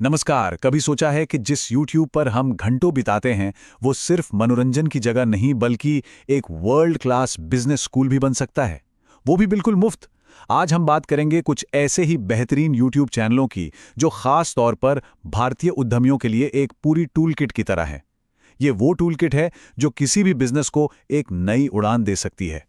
नमस्कार। कभी सोचा है कि जिस YouTube पर हम घंटों बिताते हैं वो सिर्फ मनोरंजन की जगह नहीं बल्कि एक वर्ल्ड क्लास बिजनेस स्कूल भी बन सकता है, वो भी बिल्कुल मुफ्त। आज हम बात करेंगे कुछ ऐसे ही बेहतरीन YouTube चैनलों की जो खास तौर पर भारतीय उद्यमियों के लिए एक पूरी टूल किट की तरह है। ये वो टूल किट है जो किसी भी बिजनेस को एक नई उड़ान दे सकती है।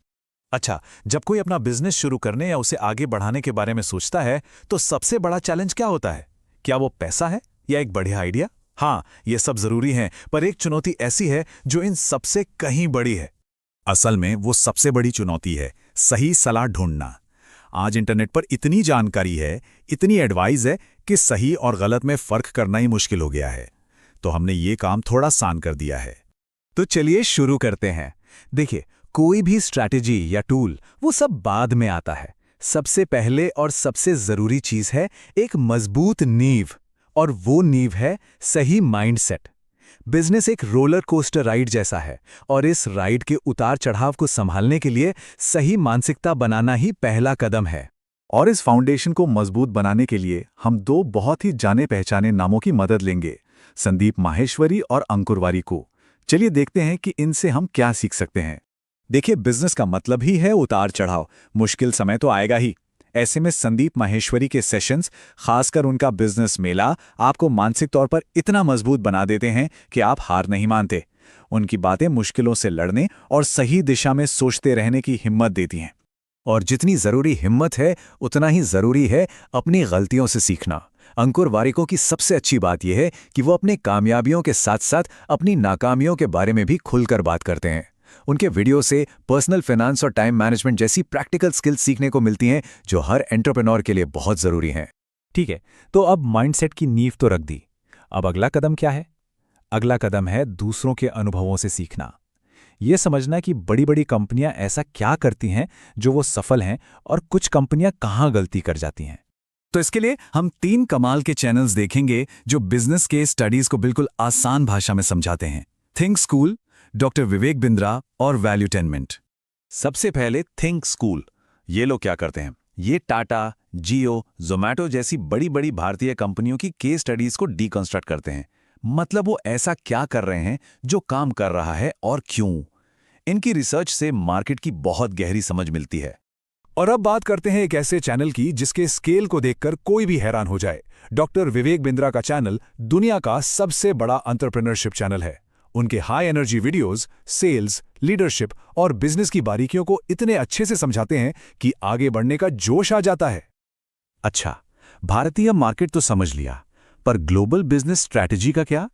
अच्छा, जब कोई अपना बिजनेस शुरू करने या उसे आगे बढ़ाने के बारे में सोचता है, तो सबसे बड़ा चैलेंज क्या होता है? क्या वो पैसा है या एक बढ़िया आइडिया? हाँ, ये सब जरूरी है, पर एक चुनौती ऐसी है जो इन सबसे कहीं बड़ी है। असल में वो सबसे बड़ी चुनौती है सही सलाह ढूंढना। आज इंटरनेट पर इतनी जानकारी है, इतनी एडवाइस है कि सही और गलत में फर्क करना ही मुश्किल हो गया है। तो हमने ये काम थोड़ा आसान कर दिया है। तो चलिए शुरू करते हैं। देखिए, कोई भी स्ट्रैटेजी या टूल वो सब बाद में आता है। सबसे पहले और सबसे जरूरी चीज है एक मजबूत नींव, और वो नींव है सही माइंडसेट। बिजनेस एक रोलर कोस्टर राइड जैसा है, और इस राइड के उतार चढ़ाव को संभालने के लिए सही मानसिकता बनाना ही पहला कदम है। और इस फाउंडेशन को मजबूत बनाने के लिए हम दो बहुत ही जाने पहचाने नामों की मदद लेंगे, संदीप माहेश्वरी और अंकुर वारिको। चलिए देखते हैं कि इनसे हम क्या सीख सकते हैं। देखिए, बिजनेस का मतलब ही है उतार चढ़ाव। मुश्किल समय तो आएगा ही। ऐसे में संदीप माहेश्वरी के सेशंस, खासकर उनका बिजनेस मेला, आपको मानसिक तौर पर इतना मजबूत बना देते हैं कि आप हार नहीं मानते। उनकी बातें मुश्किलों से लड़ने और सही दिशा में सोचते रहने की हिम्मत देती हैं। और जितनी जरूरी हिम्मत है उतना ही जरूरी है अपनी गलतियों से सीखना। अंकुर वारिको की सबसे अच्छी बात यह है कि वो अपने कामयाबियों के साथ साथ अपनी नाकामियों के बारे में भी खुलकर बात करते हैं। उनके वीडियो से पर्सनल फाइनेंस और टाइम मैनेजमेंट जैसी प्रैक्टिकल स्किल्स सीखने को मिलती हैं जो हर एंटरप्रेन्योर के लिए बहुत जरूरी हैं। ठीक है, तो अब माइंडसेट की नींव तो रख दी। अब अगला कदम क्या है? अगला कदम है दूसरों के अनुभवों से सीखना। यह समझना कि बड़ी बड़ी कंपनियां ऐसा क्या करती हैं जो वो सफल हैं, और कुछ कंपनियां कहां गलती कर जाती हैं। तो इसके लिए हम 3 कमाल के चैनल्स देखेंगे जो बिजनेस के स्टडीज को बिल्कुल आसान भाषा में समझाते हैं। Think school, doctor Vivek Bindra और वैल्यूटेनमेंट। सबसे पहले थिंक स्कूल। ये लोग क्या करते हैं? ये टाटा, जियो, जोमैटो जैसी बड़ी बड़ी भारतीय कंपनियों की केस स्टडीज को डीकंस्ट्रक्ट करते हैं। मतलब वो ऐसा क्या कर रहे हैं जो काम कर रहा है और क्यों। इनकी रिसर्च से मार्केट की बहुत गहरी समझ मिलती है। और अब बात करते हैं एक ऐसे चैनल की जिसके स्केल को देखकर कोई भी हैरान हो जाए। डॉक्टर विवेक बिंद्रा का चैनल दुनिया का सबसे बड़ा एंटरप्रेन्योरशिप चैनल है। उनके high energy videos sales, leadership और बिजनेस की बारीकियों को इतने अच्छे से समझाते हैं कि आगे बढ़ने का जोश आ जाता है। अच्छा, भारतीय मार्केट तो समझ लिया, पर ग्लोबल बिजनेस स्ट्रैटेजी का क्या?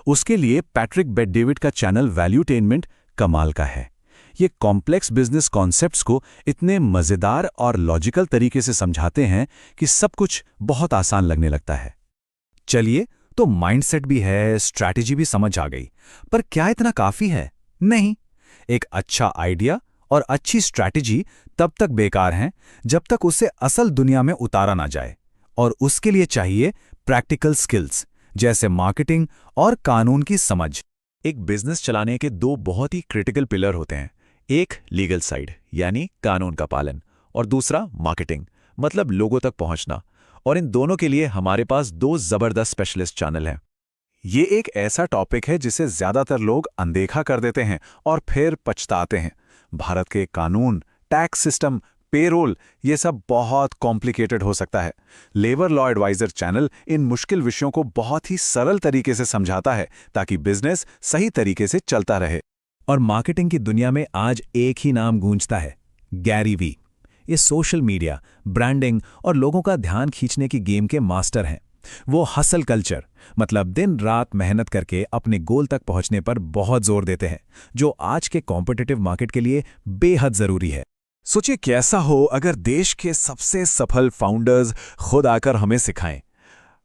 उसके लिए पैट्रिक बेट-डेविड का चैनल वैल्यूटेनमेंट कमाल का है। ये कॉम्प्लेक्स बिजनेस कॉन्सेप्ट्स को इतने मजेदार और लॉजिकल तरीके से समझाते हैं कि सब कुछ बहुत आसान लगने लगता है। चलिए, तो माइंडसेट भी है, स्ट्रैटेजी भी समझ आ गई, पर क्या इतना काफी है? नहीं। एक अच्छा आइडिया और अच्छी स्ट्रैटेजी तब तक बेकार हैं जब तक उसे असल दुनिया में उतारा ना जाए, और उसके लिए चाहिए प्रैक्टिकल स्किल्स जैसे मार्केटिंग और कानून की समझ। एक बिजनेस चलाने के 2 बहुत ही क्रिटिकल पिलर होते हैं। एक लीगल साइड यानी कानून का पालन, और दूसरा मार्केटिंग मतलब लोगों तक पहुंचना। और इन दोनों के लिए हमारे पास 2 जबरदस्त स्पेशलिस्ट चैनल हैं। ये एक ऐसा टॉपिक है जिसे ज्यादातर लोग अनदेखा कर देते हैं और फिर पछताते हैं। भारत के कानून, टैक्स सिस्टम, पेरोल, ये सब बहुत कॉम्प्लिकेटेड हो सकता है। लेबर लॉ एडवाइजर चैनल इन मुश्किल विषयों को बहुत ही सरल तरीके से समझाता है ताकि बिजनेस सही तरीके से चलता रहे। और मार्केटिंग की दुनिया में आज एक ही नाम गूंजता है, गैरी वी। ये सोशल मीडिया, ब्रांडिंग और लोगों का ध्यान खींचने की गेम के मास्टर हैं। वो हसल कल्चर मतलब दिन रात मेहनत करके अपने गोल तक पहुंचने पर बहुत जोर देते हैं, जो आज के कॉम्पिटिटिव मार्केट के लिए बेहद जरूरी है। सोचिए कैसा हो अगर देश के सबसे सफल फाउंडर्स खुद आकर हमें सिखाएं,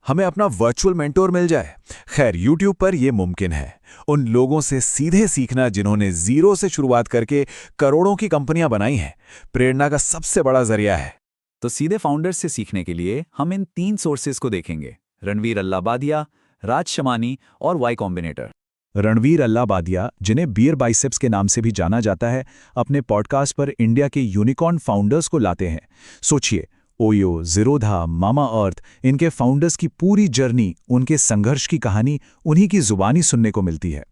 हमें अपना वर्चुअल मेंटोर मिल जाए। खैर, YouTube पर यह मुमकिन है। उन लोगों से सीधे सीखना जिन्होंने जीरो से शुरुआत करके करोड़ों की कंपनियां बनाई हैं, प्रेरणा का सबसे बड़ा जरिया है। तो सीधे फाउंडर्स से सीखने के लिए हम इन 3 सोर्सेज को देखेंगे, रणवीर अल्लाबादिया, राज शमानी और वाई कॉम्बिनेटर। रणवीर अल्लाबादिया, जिन्हें बियर बाइसेप्स के नाम से भी जाना जाता है, अपने पॉडकास्ट पर इंडिया के यूनिकॉर्न फाउंडर्स को लाते हैं। सोचिए, ओयो, ज़ीरोधा, मामा अर्थ, इनके फाउंडर्स की पूरी जर्नी, उनके संघर्ष की कहानी उन्हीं की जुबानी सुनने को मिलती है।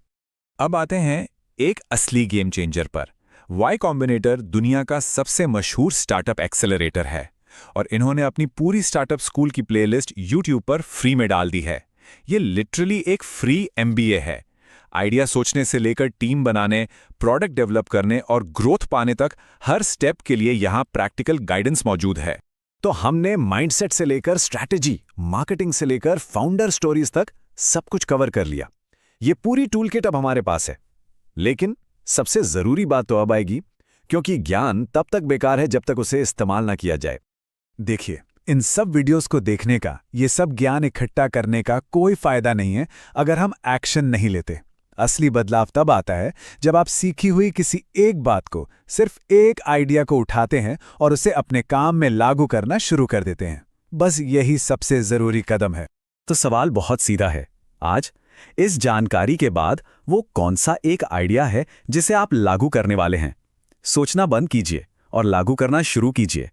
अब आते हैं एक असली गेम चेंजर पर। वाई कॉम्बिनेटर दुनिया का सबसे मशहूर स्टार्टअप एक्सेलरेटर है और इन्होंने अपनी पूरी स्टार्टअप स्कूल की प्लेलिस्ट यूट्यूब पर फ्री में डाल दी है। ये लिटरली एक फ्री MBA है। आइडिया सोचने से लेकर टीम बनाने, प्रोडक्ट डेवलप करने और ग्रोथ पाने तक हर स्टेप के लिए यहाँ प्रैक्टिकल गाइडेंस मौजूद है। तो हमने माइंडसेट से लेकर स्ट्रैटेजी, मार्केटिंग से लेकर फाउंडर स्टोरीज तक सब कुछ कवर कर लिया। ये पूरी टूल किट अब हमारे पास है। लेकिन सबसे जरूरी बात तो अब आएगी, क्योंकि ज्ञान तब तक बेकार है जब तक उसे इस्तेमाल ना किया जाए। देखिए, इन सब वीडियोस को देखने का, ये सब ज्ञान इकट्ठा करने का कोई फायदा नहीं है अगर हम एक्शन नहीं लेते। असली बदलाव तब आता है जब आप सीखी हुई किसी एक बात को, सिर्फ एक आइडिया को उठाते हैं और उसे अपने काम में लागू करना शुरू कर देते हैं। बस यही सबसे जरूरी कदम है। तो सवाल बहुत सीधा है आज, इस जानकारी के बाद वो कौन सा एक आइडिया है जिसे आप लागू करने वाले हैं? सोचना बंद कीजिए और लागू करना शुरू कीजिए।